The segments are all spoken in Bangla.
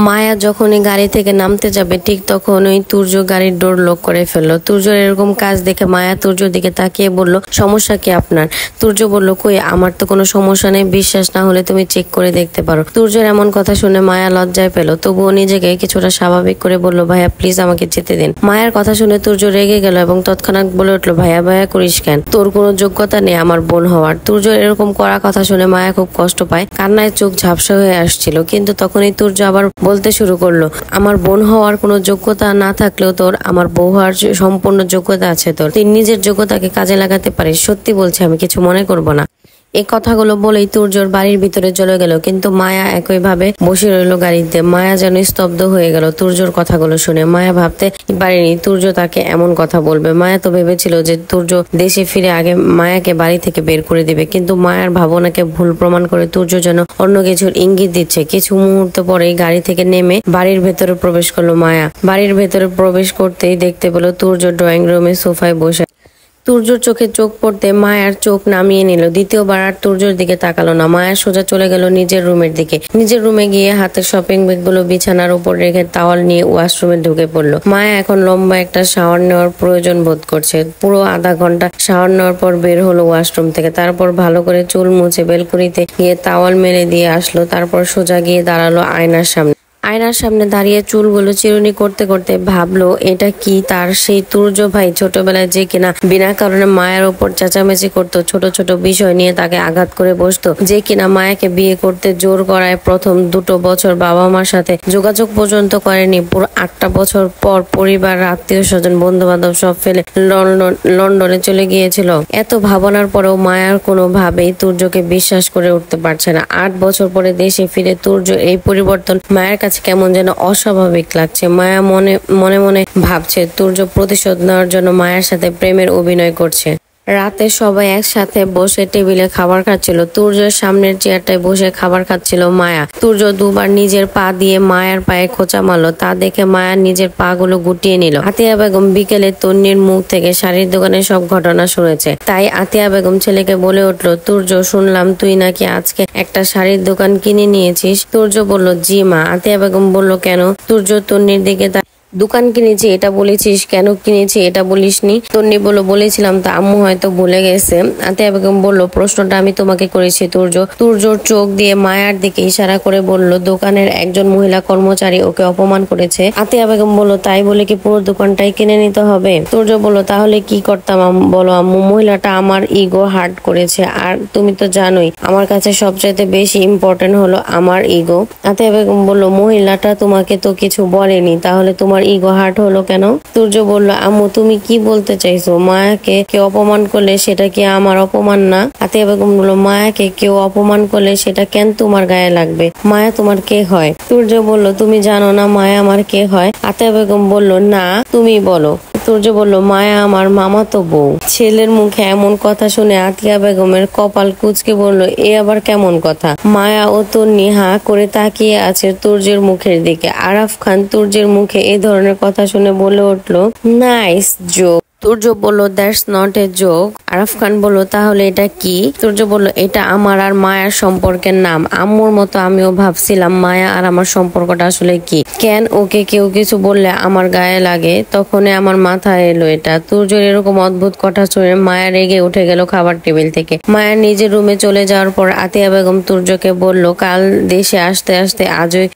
মায়া যখনই গাড়ি থেকে নামতে যাবে ঠিক তখনই তুর্য গাড়ির ডোর লক করে ফেললো। তুর্যর এরকম কাজ দেখে মায়া তুর্যর দিকে তাকিয়ে বলল, সমস্যা কি আপনার? তুর্য বলল, কই আমার তো কোনো সমস্যা নেই, বিশ্বাস না হলে তুমি চেক করে দেখতে পারো। তুর্যর এমন কথা শুনে মায়া লজ্জায় পেল, তবুও নিজেকে কিছুটা স্বাভাবিক করে বলল, ভাইয়া প্লিজ আমাকে যেতে দিন। মায়ের কথা শুনে তুর্য রেগে গেল এবং তৎক্ষণাৎ বলে উঠলো, ভাইয়া ভাইয়া করিস কেন? তোর কোনো যোগ্যতা নেই আমার বোন হওয়ার। তুর্যর এরকম কড়া কথা শুনে মায়া খুব কষ্ট পায়, কান্নায় চোখ ঝাপসা হয়ে আসছিল। কিন্তু তখনই তুর্য আবার বলতে শুরু করলো, আমার বোন হওয়ার কোনো যোগ্যতা না থাকলেও তোর আমার বউ হওয়ার সম্পূর্ণ যোগ্যতা আছে। তুই নিজের যোগ্যতাকে কাজে লাগাতে পারিস। সত্যি বলছি, আমি কিছু মনে করব না। এই কথাগুলো বলেই তুর্যর বাড়ির ভিতরে চলে গেল, কিন্তু মায়া একইভাবে বসে রইল গাড়িতে। মায়া যেন স্তব্ধ হয়ে গেল তুর্যর কথাগুলো শুনে। মায়া ভাবতে পারেনি তুর্য তাকে এমন কথা বলবে। মায়া তো ভেবেছিল যে তুর্য দেশে ফিরে আগে মায়াকে বাড়ি থেকে বের করে দিবে, কিন্তু মায়ার ভাবনাকে ভুল প্রমাণ করে তুর্য যেন অন্য কিছুর ইঙ্গিত দিচ্ছে। কিছু মুহূর্ত পরেই গাড়ি থেকে নেমে বাড়ির ভেতরে প্রবেশ করলো মায়া। বাড়ির ভেতরে প্রবেশ করতেই দেখতে পেল তুর্য ড্রয়িং রুমে সোফায় বসে। তুর্যর চোখে চোখ পড়তে মায়ার চোখ নামিয়ে নিল। দ্বিতীয়বার আর তুর্যর দিকে তাকালো না। মায়া সোজা চলে গেল নিজের রুমের দিকে। নিজের রুমে গিয়ে হাতের শপিং ব্যাগ গুলো বিছানার উপর রেখে টাওয়াল নিয়ে ওয়াশরুমে ঢুকে পড়লো। মায়া এখন লম্বা একটা শাওয়ার নেওয়ার প্রয়োজন বোধ করছে। পুরো আধা ঘন্টা শাওয়ার নেওয়ার পর বের হলো ওয়াশরুম থেকে। তারপর ভালো করে চুল মুছে বেলকুনিতে গিয়ে টাওয়াল মেলে দিয়ে আসলো। তারপর সোজা গিয়ে দাঁড়ালো আয়নার সামনে। আয়নার সামনে দাঁড়িয়ে চুলগুলো চিরুনি করতে করতে ভাবলো, এটা কি তার সেই তুর্য ভাই ছোটবেলায় যে কিনা বিনা কারণে মায়ের ওপর চেঁচামেচি করতো, ছোট ছোট বিষয় নিয়ে তাকে আঘাত করে বসতো, যে কিনা মায়াকে বিয়ে করতে জোর করায় প্রথম 2 বছর বাবা মার সাথে যোগাযোগ পর্যন্ত করেনি। পুরো 8টা বছর পর পরিবার, আত্মীয় স্বজন, বন্ধু বান্ধব সব ফেলে লন্ডনে চলে গিয়েছিল। এত ভাবনার পরেও মায়ার কোনোভাবেই তুর্যকে বিশ্বাস করে উঠতে পারছে না। 8 বছর পরে দেশে ফিরে তুর্য এই পরিবর্তন মায়ের কাছে কেমন যেন অস্বাভাবিক লাগছে। মায়া মনে মনে ভাবছে তুর্য প্রতিশোধ নেওয়ার জন্য মায়ের সাথে প্রেমের অভিনয় করছে। রাতে সবাই একসাথে বসে টেবিলে খাবার খাচ্ছিল। তুর্যের সামনের চেয়ারটায় বসে খাবার খাচ্ছিল মায়া। তুর্য দুবার নিজের পা দিয়ে মায়ের পায়ে খোঁচা মারলো। তা দেখে মায়া নিজের পা গুলো গুটিয়ে নিল। আতিয়া বেগম বিকেলে তন্নির মুখ থেকে শাড়ির দোকানের সব ঘটনা শুনেছে, তাই আতিয়া বেগম ছেলেকে বলে উঠলো, তুর্য শুনলাম তুই নাকি আজকে একটা শাড়ির দোকান কিনে নিয়েছিস। তুর্য বলল, জি মা। আতিয়া বেগম বলল, কেন? তুর্য তন্নির দিকে দোকান কিনেছি এটা বলেছিস, কেন কিনেছি এটা বলিসনি? তন্নি বলল, বলেছিলাম তা আম্মু হয়তো ভুলে গেছে। আতিয়া বেগম বলল, প্রশ্নটা আমি তোমাকে করেছি তুর্য। তুর্যর চোখ দিয়ে মায়ার দিকে ইশারা করে বলল, দোকানের একজন মহিলা কর্মচারী ওকে অপমান করেছে। আতিয়া বেগম বলল, তাই বলে কি পুরো দোকানটাই কিনে নিতে হবে? তুর্য বলল, তাহলে কি করতাম বলো আম্মু? মহিলাটা আমার ইগো হার্ট করেছে, আর তুমি তো জানোই আমার কাছে সবচাইতে বেশি ইম্পর্টেন্ট হলো আমার ইগো। আতিয়া বেগম বলল, মহিলাটা তোমাকে তো কিছু বলেনি, তাহলে তোমার ইগো হার্ট হলো কেন? তুর্য বলল, আম্মু তুমি কি বলতে চাইছো? মায়াকে কেউ অপমান করলে সেটা কি আমার অপমান না? আতিয়া বেগম বলল, মায়াকে কেউ অপমান করলে সেটা কেন তোমার গায়ে লাগবে? মায়া তোমার কে হয়? তুর্য বলল, তুমি জানো না মায়া আমার কে হয়? আতিয়া বেগম বলল, না তুমি বলো। তুর্য বলল, মায়া আমার মামাতো বউ। ছেলের মুখে এমন কথা শুনে আতিয়া বেগমের কপাল কুঁচকে বলল, এ আবার কেমন কথা? মায়া ও তন্নি হাঁ করে তাকিয়ে আছে তুর্যের মুখের দিকে। আরাফ খান তুর্যের মুখে এ ধরনের কথা শুনে বলে উঠলো, নাইস জোক। তুর্য বলল, that's not a joke. Araf Khan বলল, তাহলে এটা কি? তুর্য বলল, এটা আমার আর মায়ার সম্পর্কের নাম। আম্মুর মতো আমিও ভাবছিলাম মায়া আর আমার সম্পর্কটা আসলে কি। কেন ওকে কেউ কিছু বললে আমার গায়ে লাগে? তখনই আমার মাথায় এলো এটা। তুর্যের এরকম অদ্ভুত কথা শুনে মায়া রেগে উঠে গেল খাবার টেবিল থেকে। মায়া নিজের রুমে চলে যাওয়ার পর আতিয়া বেগম তুর্যকে বলল, কাল দেশে আসতে আসতে আজই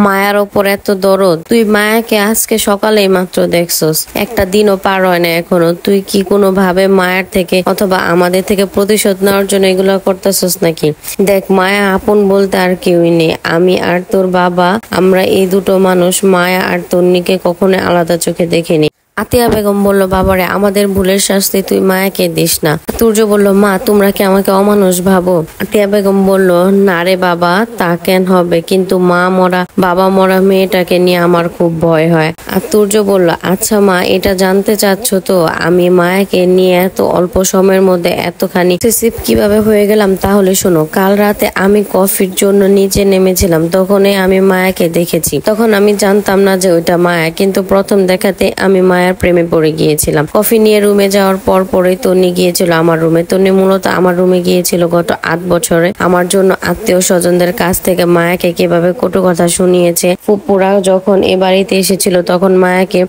মায়ার ওপর এত দরদ? তুই মায়াকে আজকে সকালেই মাত্র দেখছস, একটা দিনও পার হয় না এখনো। তুই কি কোনো ভাবে মায়ার থেকে অথবা আমাদের থেকে প্রতিশোধ নেওয়ার জন্য এগুলো করতেছস নাকি? দেখ, মায়া আপন বলতে আর কেউই নেই। আমি আর তোর বাবা, আমরা এই দুটো মানুষ মায়া আর তন্নিকে কখনো আলাদা চোখে দেখিনি। আতিয়া বেগম বলল, বাবারে, আমাদের ভুলের শাস্তি তুই মায়াকে দিস না। তুর্য বলল, মা তোমরা কি আমাকে অমানুষ ভাবো? আতিয়া বেগম বলল, না রে বাবা, তা কেন হবে, কিন্তু মা মরা বাবা মরা মেয়েটাকে নিয়ে আমার খুব ভয় হয়। আর তুর্য বলল, আচ্ছা মা, এটা জানতে চাচ্ছ তো আমি মায়াকে নিয়ে এত অল্প সময়ের মধ্যে এতখানি এক্সেসিভ কিভাবে হয়ে গেলাম? তাহলে শোনো, কাল রাতে আমি কফির জন্য নিচে নেমেছিলাম, তখনই আমি মায়াকে দেখেছি। তখন আমি জানতাম না যে ওইটা মায়া, কিন্তু প্রথম দেখাতে আমি মায়া মায়ার প্রেমে পড়ে গিয়েছিলাম। কফি নিয়ে রুমে যাওয়ার পর পরেই তন্নি গিয়েছিল আমার রুমে। তন্নি মূলত আমার রুমে গিয়েছিল গত 8 বছরে আমার জন্য আত্মীয় স্বজনদের কাছ থেকে মায়াকে কিভাবে কটু কথা শুনিয়েছে। ফুপুরা যখন এ বাড়িতে এসেছিল তখন মায়াকে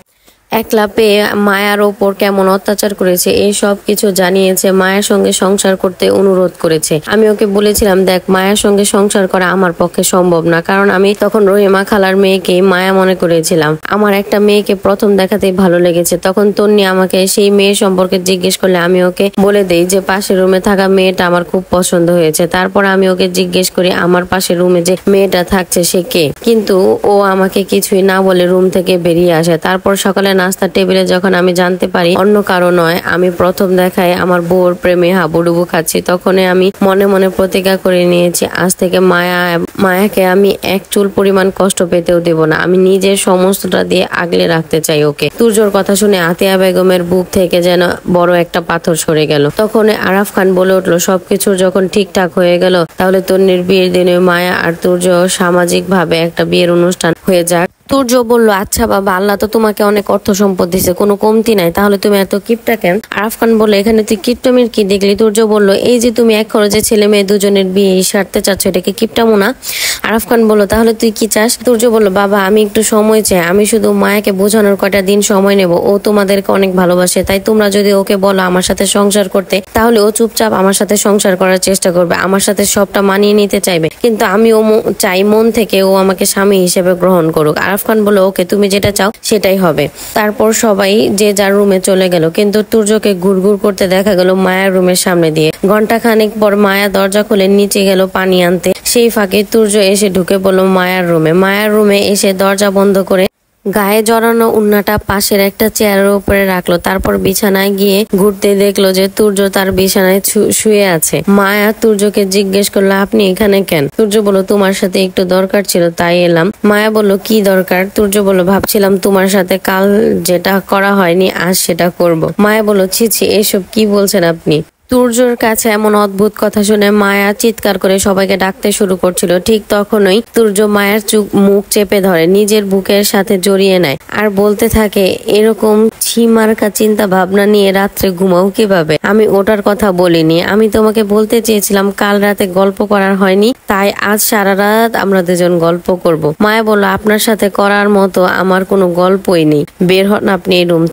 একলা পেয়ে মায়ার ওপর কেমন অত্যাচার করেছে এই সব কিছু জানিয়েছে। মায়ের সঙ্গে সংসার করতে অনুরোধ করেছে। আমি ওকে বলেছিলাম, দেখ মায়ের সঙ্গে সংসার করা আমার পক্ষে সম্ভব না, কারণ আমি তখন রহিমা খালার মেয়েকে মায়া মনে করেছিলাম। আমার একটা মেয়েকে প্রথম দেখাতেই ভালো লেগেছে। তখন তন্নি আমাকে সেই মেয়ে সম্পর্কে জিজ্ঞেস করলে আমি ওকে বলে দেই যে পাশের রুমে থাকা মেয়েটা আমার খুব পছন্দ হয়েছে। তারপর আমি ওকে জিজ্ঞেস করি আমার পাশের রুমে যে মেয়েটা থাকছে সে কে, কিন্তু ও আমাকে কিছুই না বলে রুম থেকে বেরিয়ে আসে। তারপর সকালে নাস্তার টেবিলে যখন আমি জানতে পারি অন্য কারো নয়, আমি প্রথম দেখায় আমার বউর প্রেমে হাবুডুবু খাচ্ছি, তখনই আমি মনে মনে প্রতিজ্ঞা করে নিয়েছি আজ থেকে মায়াকে আমি এক চুল পরিমাণ কষ্ট পেতেও দেব না। আমি নিজের সমস্তটা দিয়ে আগলে রাখতে চাই ওকে। তুর্যর কথা শুনে আতিয়া বেগমের বুক থেকে যেন বড় একটা পাথর সরে গেল। তখন আরাফ খান বলে উঠলো, সবকিছু যখন ঠিকঠাক হয়ে গেল তাহলে তন্নির বিয়ের দিনে মায়া আর তুর্য সামাজিক ভাবে একটা বিয়ের অনুষ্ঠান হয়ে যাক। তুর্য বলল, আচ্ছা বাবা, আল্লাহ তো তোমাকে অনেক অর্থ সম্পদ দিছে, কোনো কমতি নাই, তাহলে তুমি এত কিপটা কেন? আরাফ খান বলল, এখানে তুই কিপটামির কি দেখলি? তুর্য বলল, এই যে তুমি এক খরচে ছেলে মেয়ে দুজনের বিয়ে সারতে চাচ্ছ, এটাকে কিপটামো না? আরাফ খান বলল, তাহলে তুই কি চাস? তুর্য বলল, বাবা আমি একটু সময় চাই, আমি শুধু মায়াকে বোঝানোর কয়টা দিন সময় নেব। ও তোমাদেরকে অনেক ভালোবাসে, তাই তোমরা যদি ওকে বলো আমার সাথে সংসার করতে, তাহলে ও চুপচাপ আমার সাথে সংসার করার চেষ্টা করবে, আমার সাথে সবটা মানিয়ে নিতে চাইবে। কিন্তু আমি চাই মন থেকে ও আমাকে স্বামী হিসেবে গ্রহণ করুক। আরাফ খান বলল, ওকে, তুমি যেটা চাও সেটাই হবে। তারপর সবাই যে যার রুমে চলে গেল, কিন্তু তুর্যকে ঘুরঘুর করতে দেখা গেল মায়ার রুমের সামনে দিয়ে। ঘন্টা খানেক পর মায়া দরজা খুলে নিচে গেল পানি আনতে। সেই ফাঁকে তুর্য এসে ঢুকে পড়লো মায়ার রুমে। মায়ার রুমে এসে দরজা বন্ধ করে গায়ে জড়ানো উন্নাটা পাশের একটা চেয়ারের উপরে রাখলো। তারপর বিছানায় গিয়ে ঘুরতে দেখলো যে তুর্য তার বিছানায় শুয়ে আছে। মায়া তুর্যকে জিজ্ঞেস করলো, আপনি এখানে কেন? তুর্য বলল, তোমার সাথে একটু দরকার ছিল তাই এলাম। মায়া বলল, কি দরকার? তুর্য বলল, ভাবছিলাম তোমার সাথে কাল যেটা করা হয়নি আজ সেটা করব। মায়া বলল, ছি ছি, এসব কি বলছেন আপনি? তুর্যর কাছে এমন অদ্ভুত কথা শুনে মায়া চিৎকার করে সবাইকে ডাকতে শুরু করছিল। ঠিক তখনই তুর্য মায়ের মুখ চেপে ধরে, নিজের বুকের সাথে জড়িয়ে নেয় আর বলতে থাকে, এরকম ছিমার্কা চিন্তা ভাবনা নিয়ে রাত্রে ঘুমাও কিভাবে? আমি ওটার কথা বলিনি, আমি তোমাকে বলতে চেয়েছিলাম কাল রাতে গল্প করার হয়নি, তাই আজ সারা রাত আমরা দুজন গল্প করব। মায়া বলল, আপনার সাথে করার মতো আমার কোনো গল্পই নেই, বের হন আপনি এই রুম